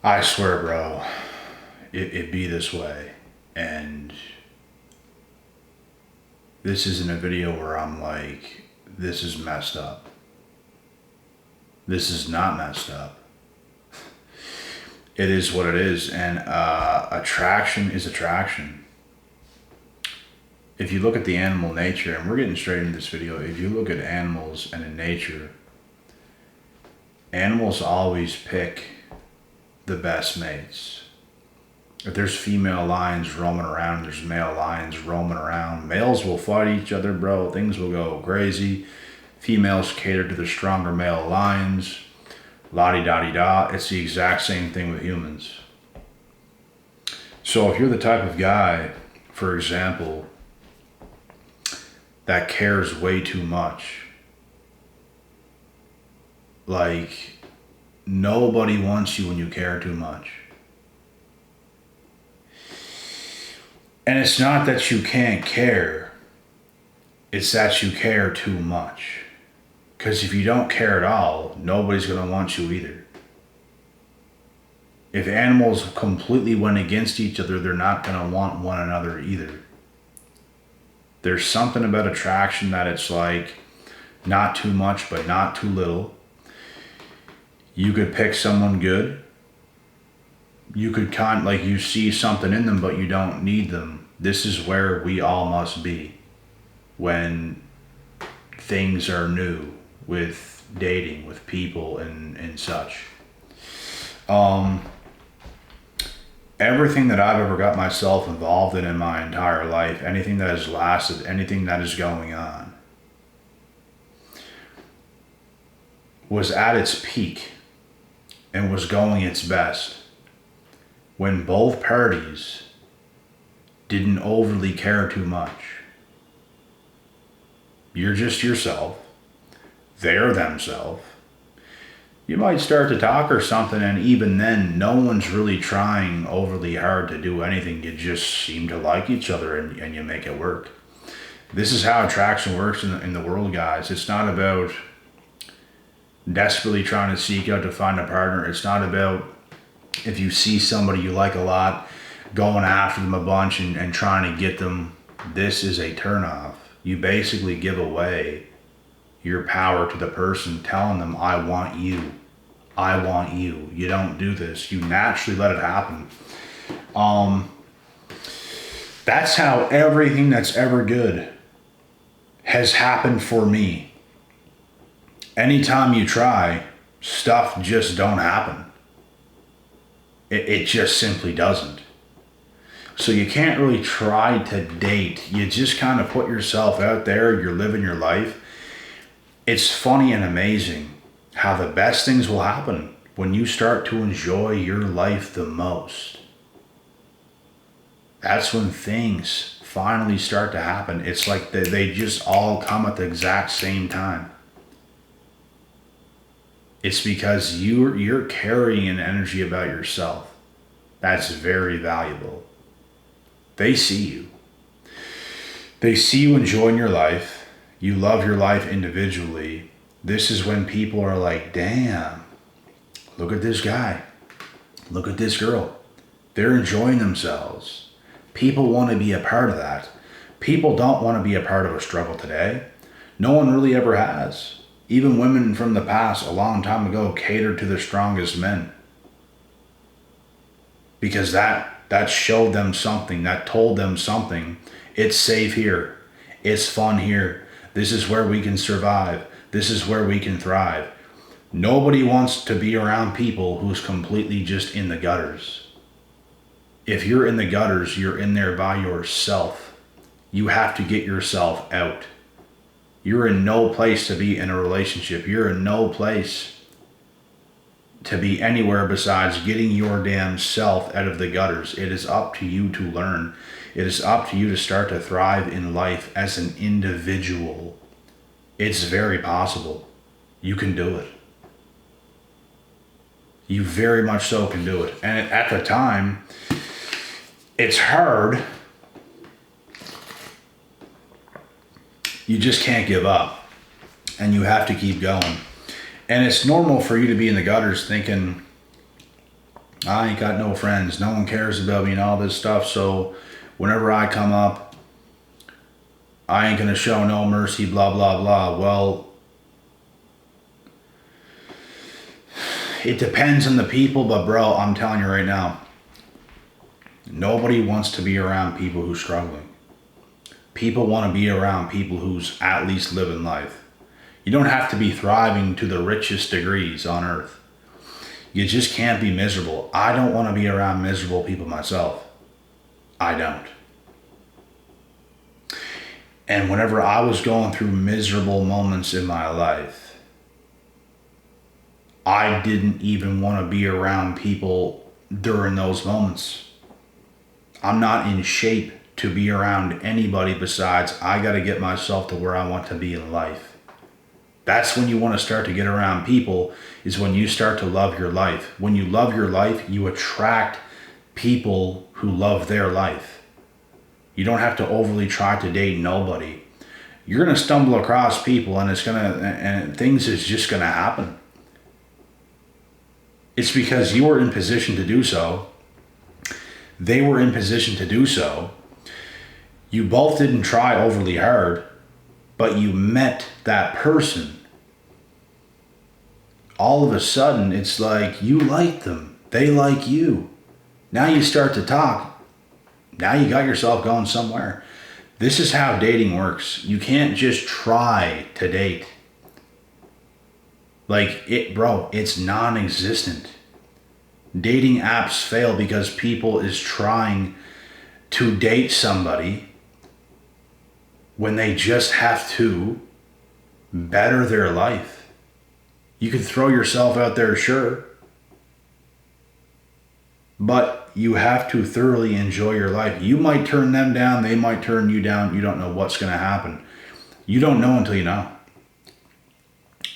I swear, bro, it be this way. And this isn't a video where I'm like, this is messed up. This is not messed up. It is what it is. And attraction is attraction. If you look at the animal nature, and we're getting straight into this video, if you look at animals and in nature, animals always pick the best mates. If there's female lions roaming around, there's male lions roaming around, males will fight each other, bro. Things will go crazy. Females cater to the stronger male lions. La-di-da-di-da. It's the exact same thing with humans. So if you're the type of guy, for example, that cares way too much, like nobody wants you when you care too much. And it's not that you can't care, it's that you care too much. Because if you don't care at all, nobody's going to want you either. If animals completely went against each other, they're not going to want one another either. There's something about attraction that it's like not too much, but not too little. You could pick someone good. You could like you see something in them, but you don't need them. This is where we all must be when things are new with dating, with people and such. Everything that I've ever got myself involved in my entire life, anything that has lasted, anything that is going on, was at its peak and was going its best when both parties didn't overly care too much. You're just yourself. They're themselves. You might start to talk or something, and even then, no one's really trying overly hard to do anything. You just seem to like each other and you make it work. This is how attraction works in the world, guys. It's not about desperately trying to seek out to find a partner. It's not about if you see somebody you like a lot, going after them a bunch and trying to get them. This is a turnoff. You basically give away your power to the person, telling them, I want you. I want you. You don't do this. You naturally let it happen. That's how everything that's ever good has happened for me. Anytime you try, stuff just don't happen. It just simply doesn't. So you can't really try to date. You just kind of put yourself out there. You're living your life. It's funny and amazing how the best things will happen when you start to enjoy your life the most. That's when things finally start to happen. It's like they just all come at the exact same time. It's because you're carrying an energy about yourself that's very valuable. They see you. They see you enjoying your life. You love your life individually. This is when people are like, damn, look at this guy. Look at this girl. They're enjoying themselves. People want to be a part of that. People don't want to be a part of a struggle today. No one really ever has. Even women from the past, a long time ago, catered to the strongest men. Because that showed them something, that told them something. It's safe here. It's fun here. This is where we can survive. This is where we can thrive. Nobody wants to be around people who's completely just in the gutters. If you're in the gutters, you're in there by yourself. You have to get yourself out. You're in no place to be in a relationship. You're in no place to be anywhere besides getting your damn self out of the gutters. It is up to you to learn. It is up to you to start to thrive in life as an individual. It's very possible. You can do it. You very much so can do it. And at the time, it's hard. You just can't give up. And you have to keep going. And it's normal for you to be in the gutters thinking, I ain't got no friends. No one cares about me and all this stuff. So whenever I come up, I ain't going to show no mercy, blah, blah, blah. Well, it depends on the people, but bro, I'm telling you right now, nobody wants to be around people who's struggling. People want to be around people who's at least living life. You don't have to be thriving to the richest degrees on earth. You just can't be miserable. I don't want to be around miserable people myself. I don't. And whenever I was going through miserable moments in my life, I didn't even want to be around people during those moments. I'm not in shape to be around anybody besides I got to get myself to where I want to be in life. That's when you want to start to get around people, is when you start to love your life. When you love your life, you attract people who love their life. You don't have to overly try to date nobody. You're going to stumble across people and things is just going to happen. It's because you were in position to do so. They were in position to do so. You both didn't try overly hard, but you met that person. All of a sudden, it's like you like them. They like you. Now you start to talk. Now you got yourself going somewhere. This is how dating works. You can't just try to date. It's non-existent. Dating apps fail because people is trying to date somebody when they just have to better their life. You can throw yourself out there, sure, but you have to thoroughly enjoy your life. You might turn them down, they might turn you down. You don't know what's going to happen. You don't know until you know.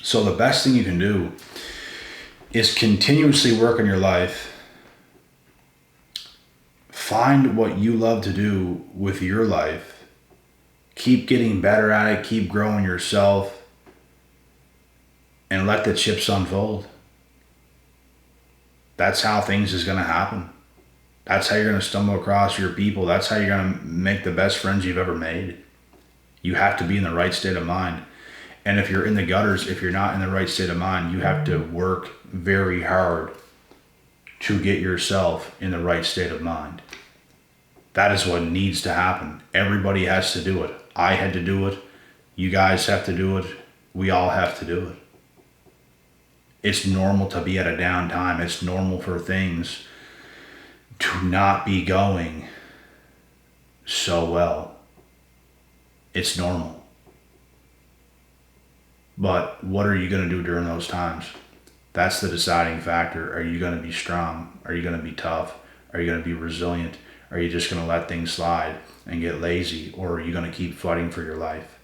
So the best thing you can do is continuously work on your life. Find what you love to do with your life. Keep getting better at it. Keep growing yourself. And let the chips unfold. That's how things is going to happen. That's how you're going to stumble across your people. That's how you're going to make the best friends you've ever made. You have to be in the right state of mind. And if you're in the gutters, if you're not in the right state of mind, you have to work very hard to get yourself in the right state of mind. That is what needs to happen. Everybody has to do it. I had to do it. You guys have to do it. We all have to do it. It's normal to be at a downtime. It's normal for things to not be going so well. It's normal. But what are you going to do during those times? That's the deciding factor. Are you going to be strong? Are you going to be tough? Are you going to be resilient? Are you just going to let things slide and get lazy? Or are you going to keep fighting for your life?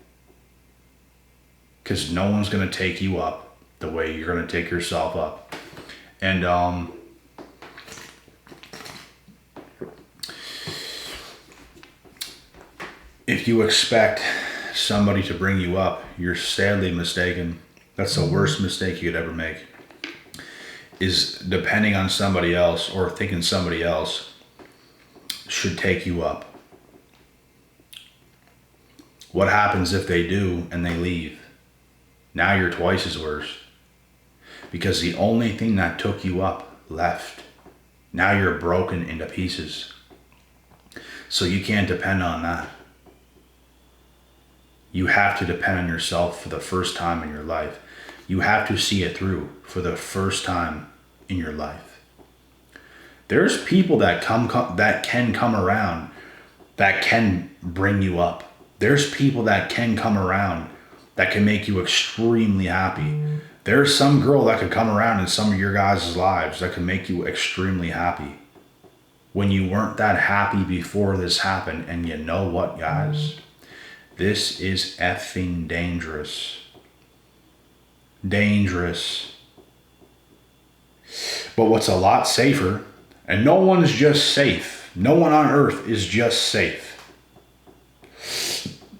Because no one's going to take you up the way you're going to take yourself up. And if you expect somebody to bring you up, you're sadly mistaken. That's the worst mistake you could ever make, is depending on somebody else or thinking somebody else should take you up. What happens if they do and they leave? Now you're twice as worse. Because the only thing that took you up left. Now you're broken into pieces. So you can't depend on that. You have to depend on yourself for the first time in your life. You have to see it through for the first time in your life. There's people that can come around that can bring you up. There's people that can come around that can make you extremely happy. There's some girl that could come around in some of your guys' lives that can make you extremely happy. When you weren't that happy before this happened, and you know what, guys? This is effing dangerous. Dangerous. But what's a lot safer, and no one's just safe. No one on earth is just safe.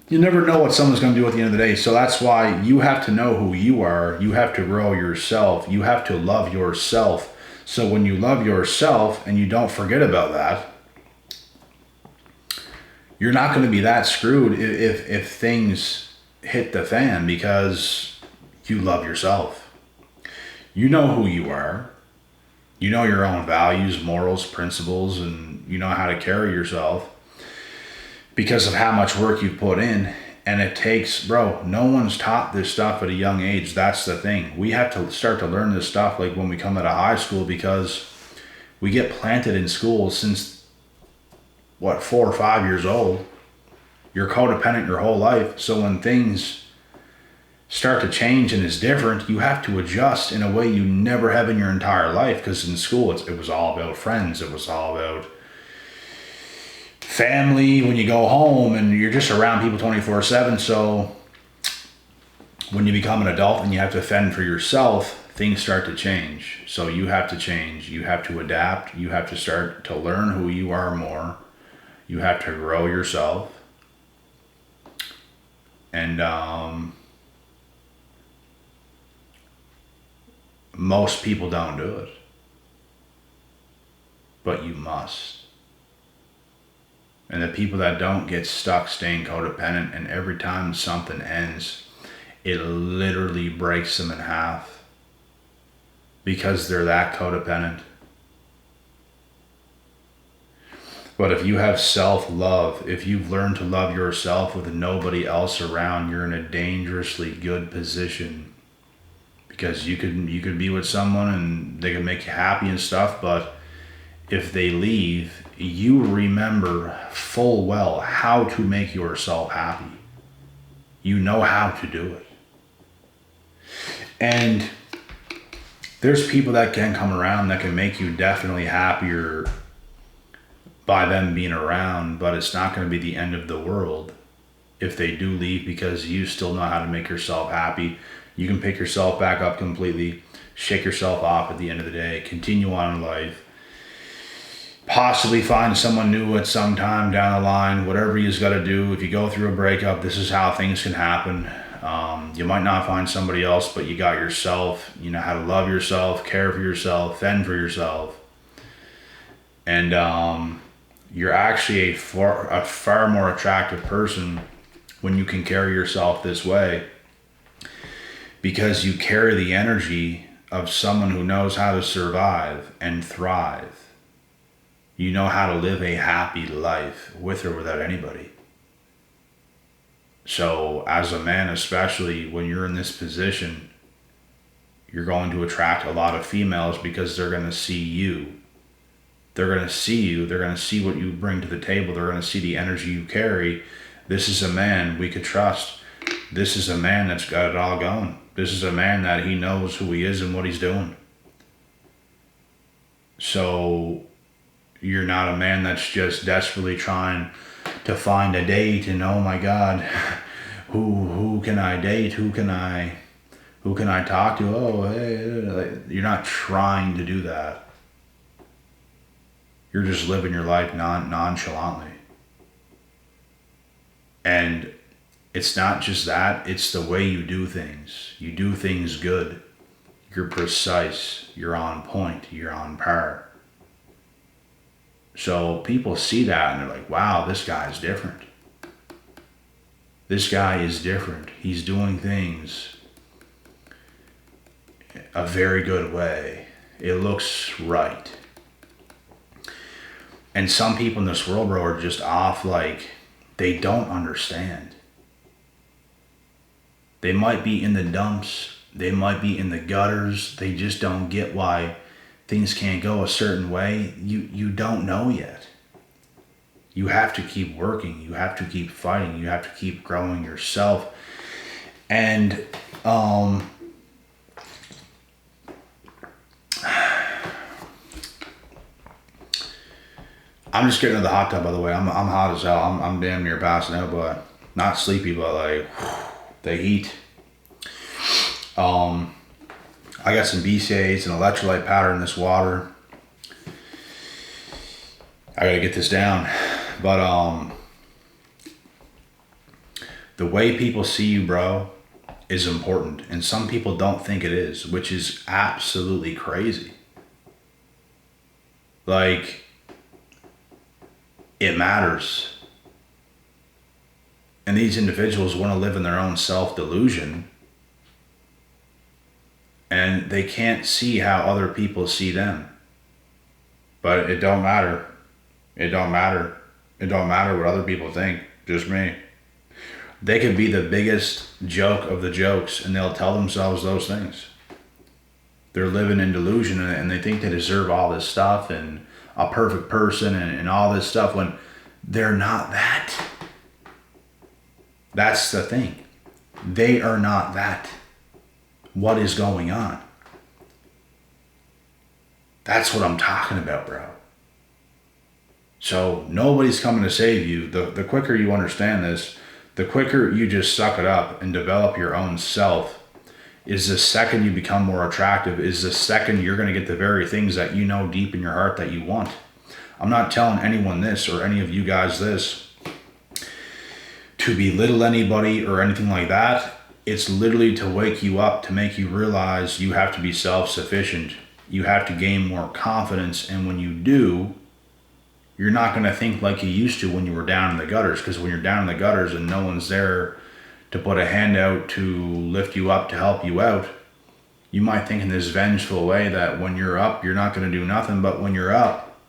You never know what someone's going to do at the end of the day. So that's why you have to know who you are. You have to grow yourself. You have to love yourself So when you love yourself and you don't forget about that, you're not going to be that screwed if things hit the fan, because you love yourself. You know who you are. You know your own values, morals, principles, and you know how to carry yourself because of how much work you've put in. And it takes, bro, no one's taught this stuff at a young age. That's the thing. We have to start to learn this stuff like when we come out of high school, because we get planted in school since, 4 or 5 years old. You're codependent your whole life. So when things start to change and is different, you have to adjust in a way you never have in your entire life. Because in school, it was all about friends. It was all about family when you go home, and you're just around people 24/7. So when you become an adult and you have to fend for yourself, things start to change. So you have to change. You have to adapt. You have to start to learn who you are more. You have to grow yourself. And most people don't do it. But you must. And the people that don't get stuck staying codependent, and every time something ends, it literally breaks them in half because they're that codependent. But if you have self-love, if you've learned to love yourself with nobody else around, you're in a dangerously good position, because you could be with someone and they can make you happy and stuff, but if they leave, you remember full well how to make yourself happy. You know how to do it. And there's people that can come around that can make you definitely happier by them being around, but it's not going to be the end of the world if they do leave, because you still know how to make yourself happy. You can pick yourself back up completely, shake yourself off at the end of the day, continue on in life, possibly find someone new at some time down the line. Whatever you've got to do, if you go through a breakup, this is how things can happen. You might not find somebody else, but you got yourself. You know how to love yourself, care for yourself, fend for yourself. And you're actually a far more attractive person when you can carry yourself this way, because you carry the energy of someone who knows how to survive and thrive. You know how to live a happy life with or without anybody. So as a man, especially when you're in this position, you're going to attract a lot of females because they're going to see you. They're going to see you. They're going to see what you bring to the table. They're going to see the energy you carry. This is a man we could trust. This is a man that's got it all going. This is a man that he knows who he is and what he's doing. So you're not a man that's just desperately trying to find a date and, oh my God, who can I date? Who can I talk to? Oh, hey, you're not trying to do that. You're just living your life nonchalantly. And it's not just that, it's the way you do things. You do things good. You're precise. You're on point. You're on par. So people see that and they're like, wow, this guy's different. This guy is different. He's doing things a very good way. It looks right. And some people in this world, bro, are just off, like they don't understand. They might be in the dumps. They might be in the gutters. They just don't get why things can't go a certain way. You don't know yet. You have to keep working. You have to keep fighting. You have to keep growing yourself. And I'm just getting to the hot tub, by the way. I'm hot as hell. I'm damn near passing out, but not sleepy, but like the heat. I got some BCAAs and electrolyte powder in this water. I gotta get this down. But the way people see you, bro, is important. And some people don't think it is, which is absolutely crazy. Like, it matters. And these individuals want to live in their own self-delusion, and they can't see how other people see them. But it don't matter. It don't matter. It don't matter what other people think. Just me. They could be the biggest joke of the jokes, and they'll tell themselves those things. They're living in delusion, and they think they deserve all this stuff and a perfect person and all this stuff when they're not that. That's the thing. They are not that. What is going on? That's what I'm talking about, bro. So nobody's coming to save you. The quicker you understand this, the quicker you just suck it up and develop your own self, is the second you become more attractive, is the second you're going to get the very things that you know deep in your heart that you want. I'm not telling anyone this or any of you guys this to belittle anybody or anything like that. It's literally to wake you up, to make you realize you have to be self-sufficient. You have to gain more confidence, and when you do, you're not going to think like you used to when you were down in the gutters, because when you're down in the gutters and no one's there to put a hand out to lift you up, to help you out, you might think in this vengeful way that when you're up, you're not going to do nothing. But when you're up,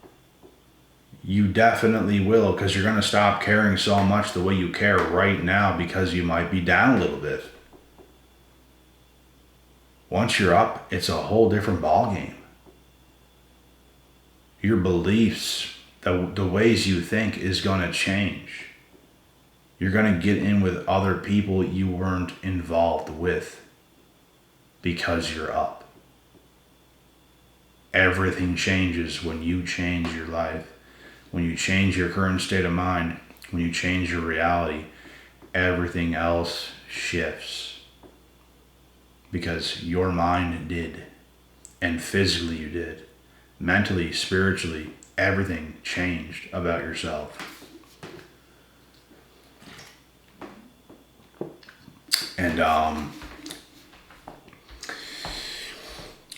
you definitely will, because you're going to stop caring so much the way you care right now, because you might be down a little bit. Once you're up, it's a whole different ballgame. Your beliefs, the ways you think is going to change. You're going to get in with other people you weren't involved with because you're up. Everything changes when you change your life. When you change your current state of mind, when you change your reality, everything else shifts. Because your mind did, and physically you did. Mentally, spiritually, everything changed about yourself. And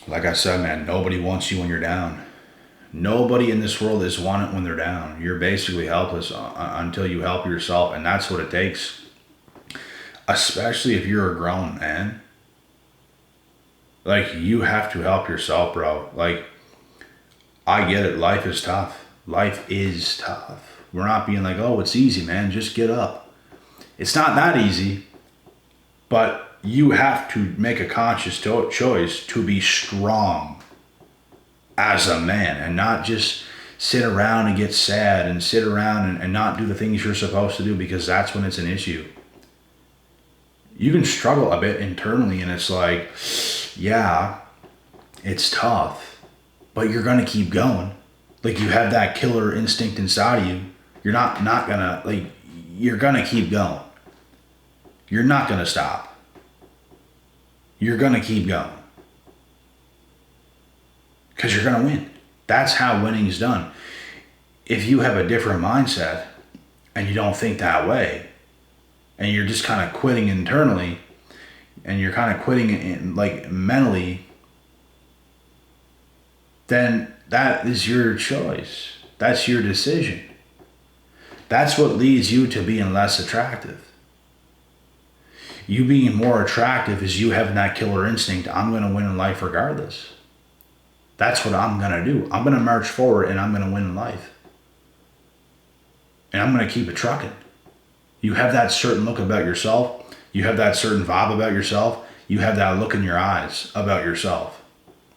like I said, man, nobody wants you when you're down. Nobody in this world is wanted when they're down. You're basically helpless until you help yourself, and that's what it takes. Especially if you're a grown man. Like, you have to help yourself, bro. Like, I get it. Life is tough. Life is tough. We're not being like, oh, it's easy, man. Just get up. It's not that easy. But you have to make a conscious choice to be strong as a man, and not just sit around and get sad and sit around and not do the things you're supposed to do, because that's when it's an issue. You can struggle a bit internally, and it's like, yeah, it's tough, but you're going to keep going. Like, you have that killer instinct inside of you. You're not going to, like, you're going to keep going. You're not going to stop. You're going to keep going. Because you're going to win. That's how winning is done. If you have a different mindset and you don't think that way, and you're just kind of quitting internally, and you're kind of quitting in, like, mentally, then that is your choice. That's your decision. That's what leads you to being less attractive. You being more attractive is you having that killer instinct. I'm going to win in life regardless. That's what I'm going to do. I'm going to march forward, and I'm going to win in life. And I'm going to keep it trucking. You have that certain look about yourself. You have that certain vibe about yourself. You have that look in your eyes about yourself.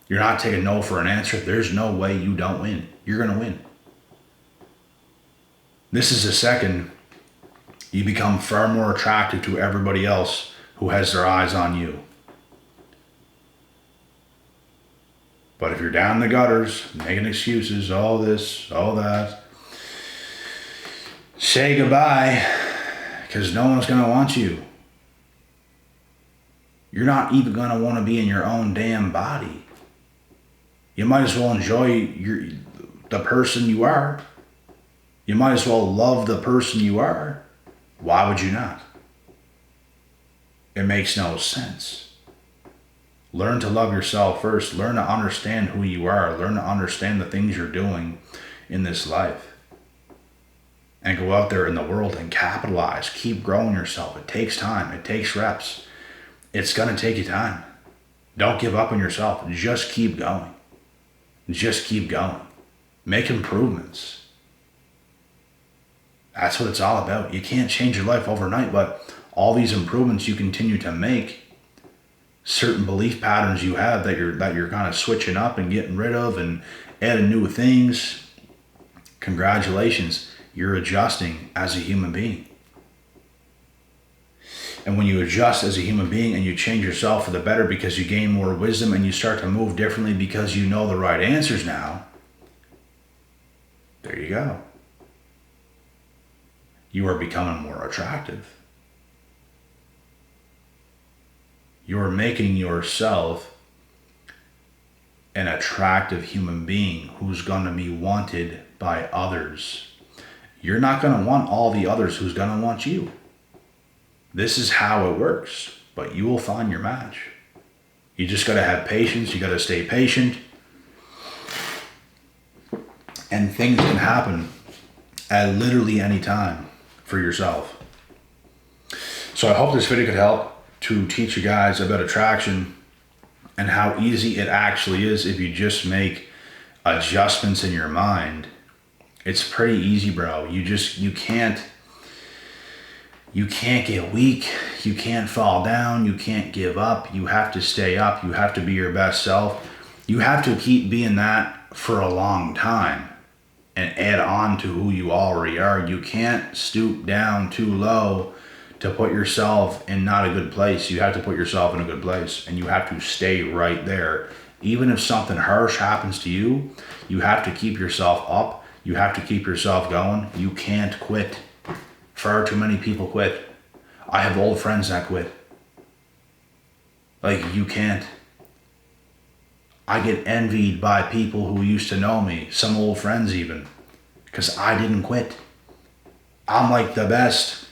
You're not taking no for an answer. There's no way you don't win. You're going to win. This is the second you become far more attractive to everybody else who has their eyes on you. But if you're down in the gutters, making excuses, all this, all that, say goodbye, because no one's going to want you. You're not even going to want to be in your own damn body. You might as well enjoy the person you are. You might as well love the person you are. Why would you not? It makes no sense. Learn to love yourself first. Learn to understand who you are. Learn to understand the things you're doing in this life. And go out there in the world and capitalize. Keep growing yourself. It takes time. It takes reps. It's going to take you time. Don't give up on yourself. Just keep going. Just keep going. Make improvements. That's what it's all about. You can't change your life overnight, but all these improvements you continue to make, certain belief patterns you have that you're kind of switching up and getting rid of and adding new things, congratulations, you're adjusting as a human being. And when you adjust as a human being and you change yourself for the better because you gain more wisdom and you start to move differently because you know the right answers now, there you go. You are becoming more attractive. You are making yourself an attractive human being who's going to be wanted by others. You're not going to want all the others who's going to want you. This is how it works, but you will find your match. You just got to have patience. You got to stay patient. And things can happen at literally any time for yourself. So I hope this video could help to teach you guys about attraction and how easy it actually is if you just make adjustments in your mind. It's pretty easy, bro. You can't get weak. You can't fall down. You can't give up. You have to stay up. You have to be your best self. You have to keep being that for a long time and add on to who you already are. You can't stoop down too low to put yourself in not a good place. You have to put yourself in a good place, and you have to stay right there. Even if something harsh happens to you, you have to keep yourself up. You have to keep yourself going. You can't quit. Far too many people quit. I have old friends that quit. Like, you can't. I get envied by people who used to know me, some old friends even, because I didn't quit. I'm like the best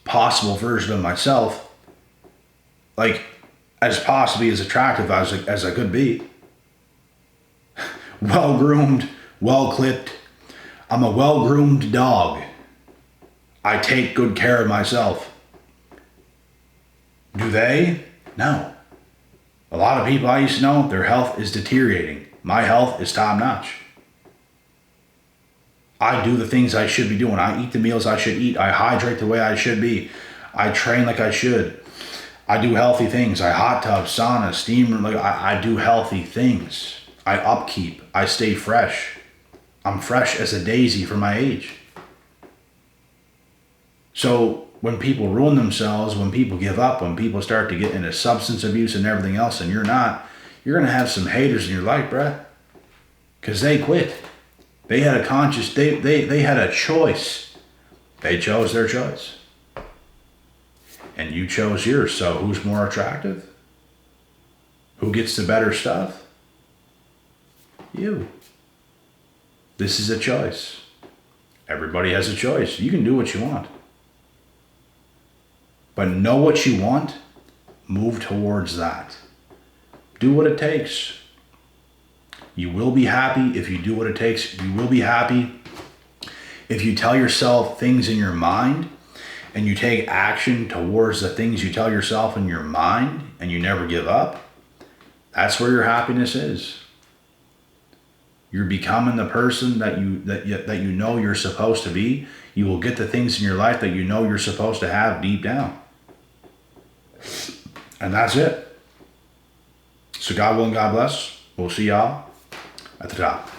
possible version of myself, like as possibly as attractive as I could be. Well groomed, well clipped. I'm a well groomed dog. I take good care of myself. Do they? No. A lot of people I used to know, their health is deteriorating. My health is top notch. I do the things I should be doing. I eat the meals I should eat. I hydrate the way I should be. I train like I should. I do healthy things. I hot tub, sauna, steam room. Like I do healthy things. I upkeep. I stay fresh. I'm fresh as a daisy for my age. So when people ruin themselves, when people give up, when people start to get into substance abuse and everything else, and you're not, you're going to have some haters in your life, bruh. Because they quit. They had a conscious, they had a choice. They chose their choice. And you chose yours. So who's more attractive? Who gets the better stuff? You. This is a choice. Everybody has a choice. You can do what you want. But know what you want. Move towards that. Do what it takes. You will be happy if you do what it takes. You will be happy if you tell yourself things in your mind and you take action towards the things you tell yourself in your mind and you never give up. That's where your happiness is. You're becoming the person that you know you're supposed to be. You will get the things in your life that you know you're supposed to have deep down. And that's it. So God willing, God bless. We'll see y'all at the top.